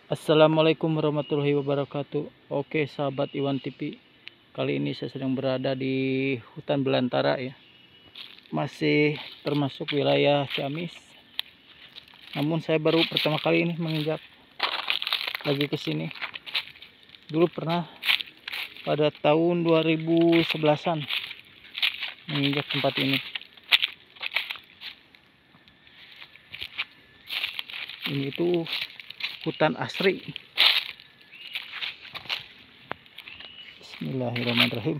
Assalamualaikum warahmatullahi wabarakatuh. Oke sahabat Iwan TV, kali ini saya sedang berada di hutan belantara ya, masih termasuk wilayah Ciamis. Namun saya baru pertama kali ini menginjak lagi ke sini. Dulu pernah pada tahun 2011-an menginjak tempat ini. Ini tuh hutan asri. Bismillahirrahmanirrahim.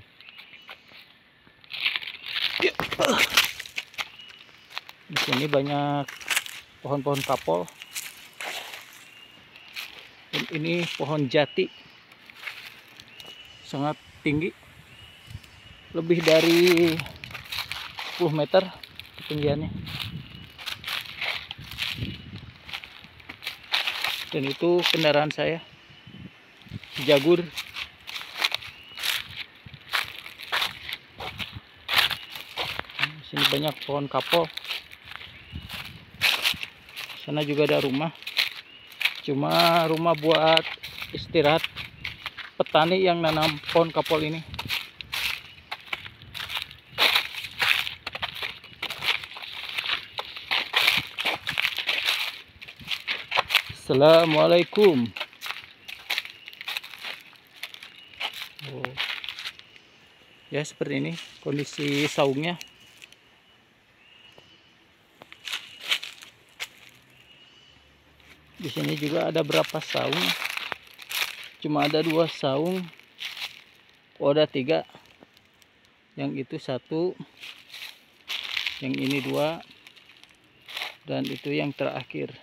Di sini banyak pohon-pohon kapol. Dan ini pohon jati, sangat tinggi, lebih dari 10 meter ketinggiannya. Dan itu kendaraan saya, Jagur. Sini banyak pohon kapol. Sana juga ada rumah, cuma rumah buat istirahat petani yang nanam pohon kapol ini. Assalamualaikum. Ya seperti ini kondisi saungnya. Di sini juga ada berapa saung? Cuma ada 2 saung. Oh, ada 3. Yang itu 1, yang ini 2, dan itu yang terakhir.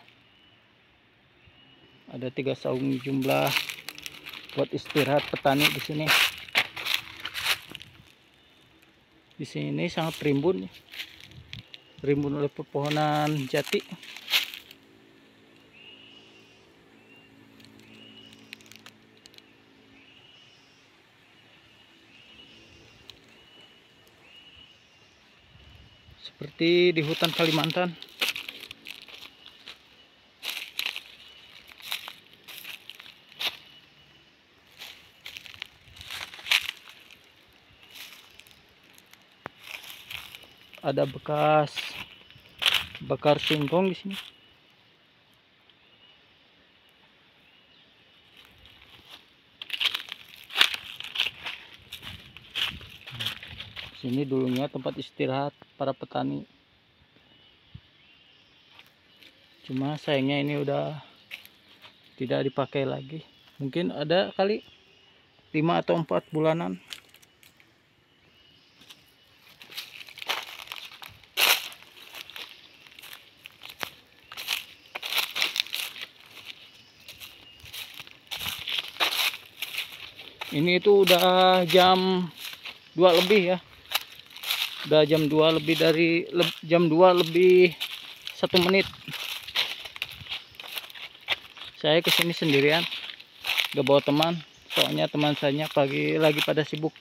Ada 3 saung jumlah buat istirahat petani di sini. Di sini sangat rimbun oleh pepohonan jati. Seperti di hutan Kalimantan. Ada bekas bakar singkong di sini. Sini dulunya tempat istirahat para petani. Cuma sayangnya ini udah tidak dipakai lagi. Mungkin ada kali 5 atau 4 bulanan. Ini itu udah jam 2 lebih ya. Udah jam 2 lebih, dari jam 2 lebih 1 menit. Saya kesini sendirian, gak bawa teman, soalnya teman saya lagi pada sibuk.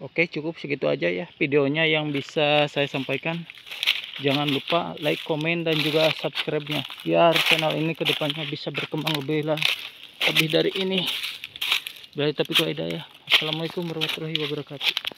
Oke, cukup segitu aja ya videonya yang bisa saya sampaikan. Jangan lupa like, komen, dan juga subscribe-nya, biar channel ini kedepannya bisa berkembang lebih dari ini. Biar tapi hidayah. Assalamualaikum warahmatullahi wabarakatuh.